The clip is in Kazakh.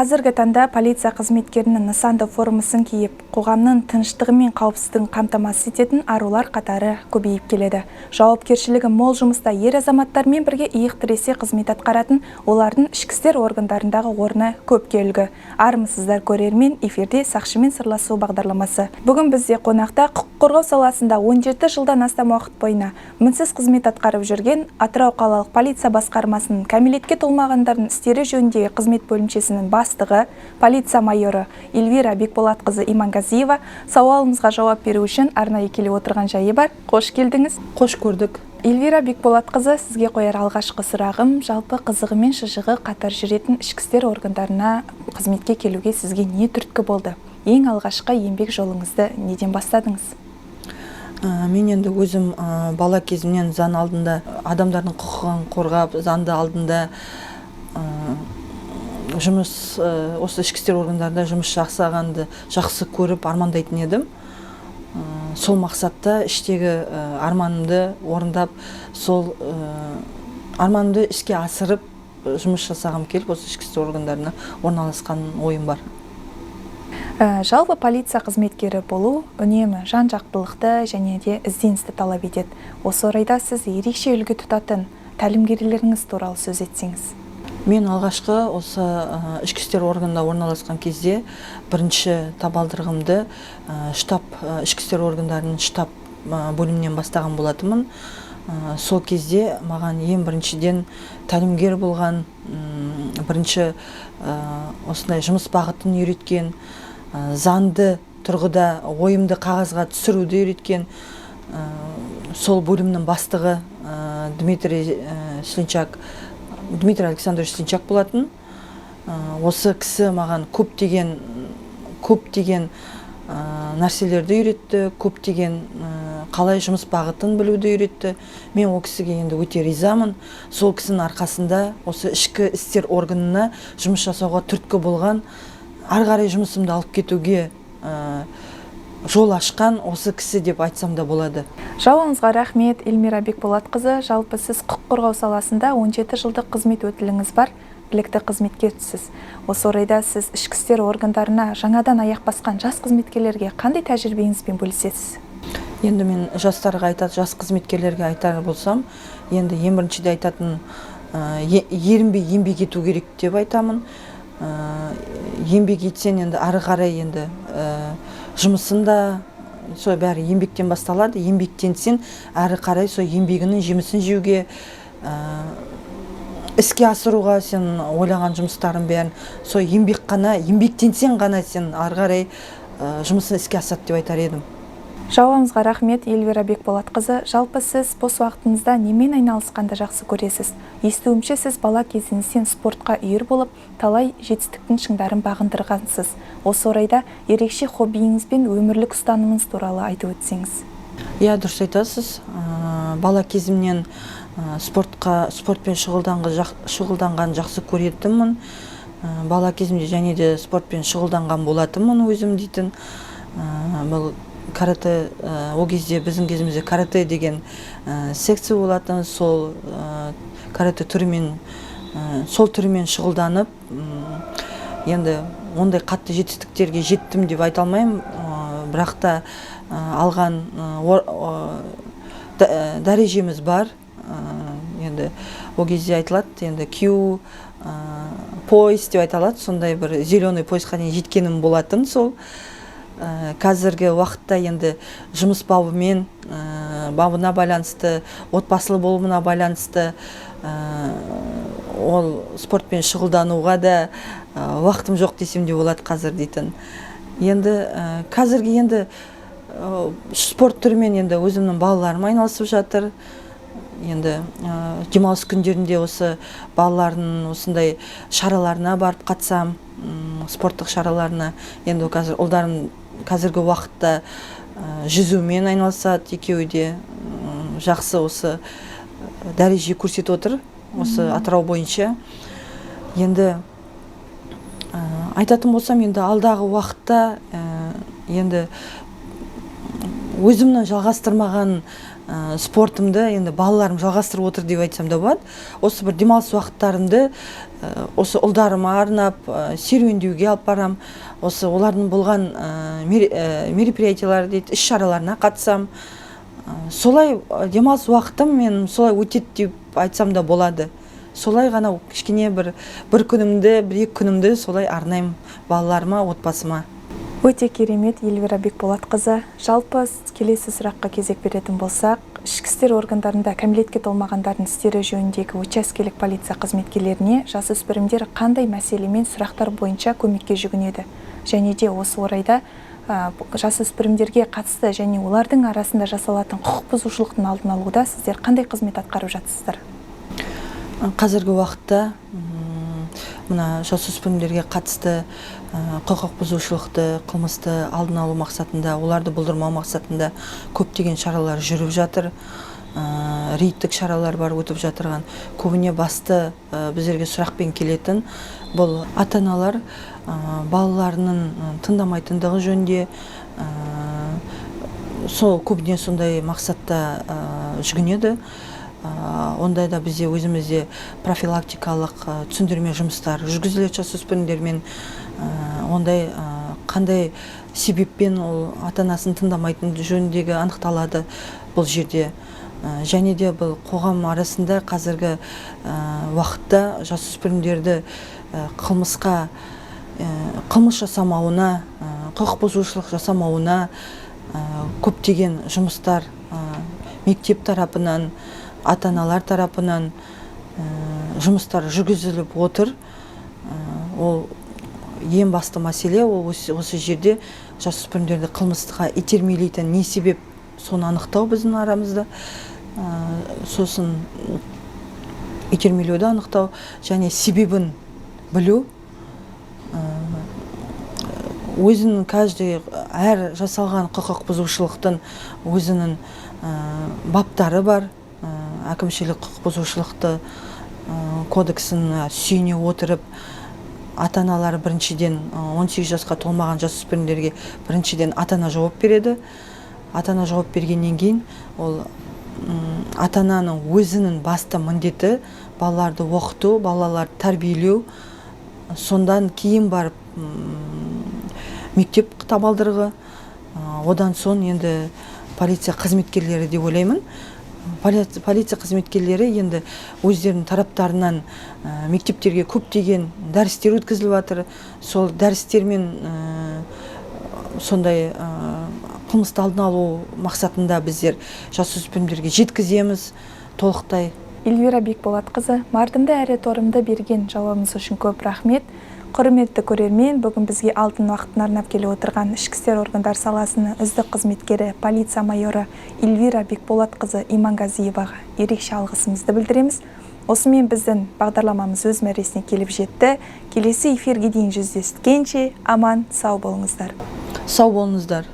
Қазіргі таңда полиция қызметкерінің нысанды формасын киіп, қоғамның тыныштығы мен қауіпсіздігін қамтамасыз ететін арулар қатары көбейіп келеді. Жауапкершілігі мол жұмыста ер азаматтармен бірге иық тіресе қызмет атқаратын олардың ішкі істер органдарындағы орны көпке үлгі. Армысыздар көрермен, эфирде сақшымен сырласу бағдарламасы. Бүгін бізде қонақта құқық қорғау саласында 17 жылдан астам уақыт бойына мінсіз қызмет атқарып жүрген Атырау қалалық полиция басқармасының кәмелетке толмағандардың істері жөніндегі қызмет бөлімшесінің бастығы, полиция майоры Эльвира Бекболатқызы Имангазиева сауалымызға жауап беру үшін арнайы келіп отырған жайы бар. Қош келдіңіз. Қош көрдік. Эльвира Бекболатқызы, сізге қояр алғашқы сұрағым, жалпы қызығы мен шыжығы қатар жүретін ішкі істер органдарына қызметке келуге сізге не түрткі болды? Ең алғашқы еңбек жолыңызды неден бастадыңыз? Мен енді өзім бала кезімнен заң алдында адамдардың құқығын қорғап, заңды алдында жұмыс, осы ішкі істер органдарында жұмыс жасағанды жақсы көріп армандайтын едім. Сол мақсатта іштегі арманымды орындап, сол арманымды іске асырып жұмыс жасағым келіп, осы ішкі істер органдарына орналасқан ойым бар. Жалпы полиция қызметкері болу үнемі жан-жақтылықты және де ізденісті талап етеді. Осы орайда сіз ерекше үлгі тұтатын тәлімгерлеріңіз туралы сөз етсеңіз. Мен алғашқы осы ішкі істер органында орналасқан кезде бірінші табалдырығымды ішкі істер органдарының штаб бөлімінен бастаған болатынмын. Сол кезде маған ең біріншіден тәлімгер болған, бірінші осындай жұмыс бағытын үйреткен, заңды тұрғыда ойымды қағазға түсіруді үйреткен сол бөлімнің бастығы Дмитрий Александрович Слинчак болатын. Осы кісі маған көптеген нәрселерді үйретті, көптеген қалай жұмыс бағытын білуді үйретті. Мен ол кісіге енді өте ризамын. Сол кісінің арқасында осы ішкі істер органына жұмыс жасауға түрткі болған, ары қарай жұмысымды алып кетуге жол ашқан осы кісі деп айтсам да болады. Жауабыңызға рахмет, Эльвира Бекболатқызы. Жалпы сіз құқық қорғау саласында 17 жылдық қызмет өтіліңіз бар, білікті қызметкерсіз. Осы орайда сіз ішкі істер органдарына жаңадан аяқ басқан жас қызметкерлерге қандай тәжірибеңізбен бөлісесіз? Енді мен жас қызметкерлерге айтар болсам, енді ең біріншіде айтатын ерінбей еңбек ету керек деп айтамын. Еңбек етсен енді ары қарай енді жұмысында сол бәрі еңбектен басталады. Еңбектенсен ары қарай сол еңбегінің жемісін жеуге, іске асыруға сен ойлаған жұмыстарын бәрін сол еңбектенсен ғана сен ары қарай жұмысын іске асады деп айтар едім. Жауабыңызға рахмет, Эльвира Бекболатқызы. Жалпы сіз бос уақытыңызда немен айналысқанды жақсы көресіз? Естуімше сіз бала кезіңізден спортқа үйір болып, талай жетістіктің шыңдарын бағындырғансыз. Осы орайда ерекше хоббиіңіз бен өмірлік ұстанымыңыз туралы айтып өтсеңіз. Иә, дұрыс айтасыз. Бала кезімнен спортпен шұғылданған жақсы көретінмін. Бала кезімде және де спортпен шұғылданған болатынмын өзім дейтін. Бұл карате, ол кезде біздің кезімізде карате деген секция болатын, сол карате түрімен шұғылданып, енді ондай қатты жетістіктерге жеттім деп айта алмаймын, бірақ та алған дәрежеміз бар. Енді ол кезде айтылады, енді Q пояс деп айталады, сондай бір зеленый поясқа дейін жеткенім болатын. Сол қазіргі уақытта енді жұмыс бабына байланысты, отбасылы болуына байланысты ол спортпен шұғылдануға да уақытым жоқ десем де болады қазір дейтін. Енді қазіргі спорт түрімен енді өзімнің балаларым айналысып жатыр. Енді демалыс күндерінде осы балалардың осындай шараларына барып қатсам, спорттық шараларына. Енді қазір ұлдарым қазіргі уақытта жүзумен айналысады, екеуі де жақсы осы дәреже көрсетіп отыр, осы Атырау бойынша. Енді айтатын болсам, енді алдағы уақытта енді өзімнің жалғастырмаған спортымды енді балаларым жалғастырып отыр деп айтсам да болады. Осы бір демалыс уақыттарымды осы ұлдарыма арнап серуендеуге алып барам. Осы олардың болған мероприятиялар дейді, іс-шараларына қатысам. Солай демалыс уақытым мен солай өтеді деп айтсам да болады. Солай ғана кішкене бір күнімді, бір екі күнімді солай арнаймын балаларыма, отбасыма. Өте керемет, Эльвира Бекболатқызы. Жалпы келесі сұраққа кезек беретін болсақ, ішкі істер органдарында кәмелетке толмағандардың істері жөніндегі учаскелік полиция қызметкерлеріне жасөспірімдер қандай мәселемен сұрақтар бойынша көмекке жүгінеді? Және де осы орайда жасөспірімдерге қатысты және олардың арасында жасалатын құқық бұзушылықтың алдын алуда сіздер қандай қызмет атқарып жатсыздар? Қазіргі уақытта мына жасөспірімдерге қатысты құқық бұзушылықты, қылмысты алдын алу мақсатында, оларды болдырмау мақсатында көптеген шаралар жүріп жатыр. Рейдтік шаралар бар өтіп жатырған. Көбіне басты біздерге сұрақпен келетін бұл ата-аналар балаларының тыңдамайтындығы жөнінде көбіне сондай мақсатта жүгінеді. Ондайда бізде өзімізде профилактикалық түсіндірме жұмыстар жүргізіледі жасөспірімдермен. Ондай қандай себеппен ол ата-анасын тыңдамайтын жөніндегі анықталады бұл жерде. Және де бұл қоғам арасында қазіргі уақытта жасөспірімдерді қылмыс жасамауына, құқық бұзушылық жасамауына көптеген жұмыстар мектеп тарапынан, ата-аналар тарапынан жұмыстар жүргізіліп отыр. Ол ең басты мәселе, ол осы жерде жасөспірімдерді қылмысқа итермелейтін не себеп, соны анықтау біздің арамызда. Сосын итермелеуді анықтау және себебін білу. Өзінің әр жасалған құқық бұзушылықтың өзінің баптары бар. Әкімшілік құқық бұзушылықты кодексін сүйене отырып, ата-аналар біріншіден 18 жасқа толмаған жасөспірімдерге біріншіден ата-ана жауап береді. Ата-ана жауап бергеннен кейін ол ата-ананың өзінің басты міндеті балаларды оқыту, балаларды тәрбиелеу. Сондан кейін барып мектеп табалдырығы, одан соң енді полиция қызметкерлері деп ойлаймын. Полиция қызметкерлері енді өздерінің тараптарынан мектептерге көптеген дәрістер өткізіліп жатыр. Сол дәрістермен сондай қылмысты алдын алу мақсатында біздер жасөспірімдерге жеткіземіз толықтай. Эльвира Бекболатқызы, мардымды әрі торымды берген жауабыңыз үшін көп рахмет. Құрметті көрермен, бүгін бізге алтын уақытын арнап келе отырған ішкі істер органдар саласының үздік қызметкері полиция майоры Эльвира Бекболатқызы Иманғазиеваға ерекше алғысымызды білдіреміз. Осымен біздің бағдарламамыз өз мәресіне келіп жетті. Келесі эфирге дейін жүздескенше аман, сау болыңыздар. Сау болыңыздар.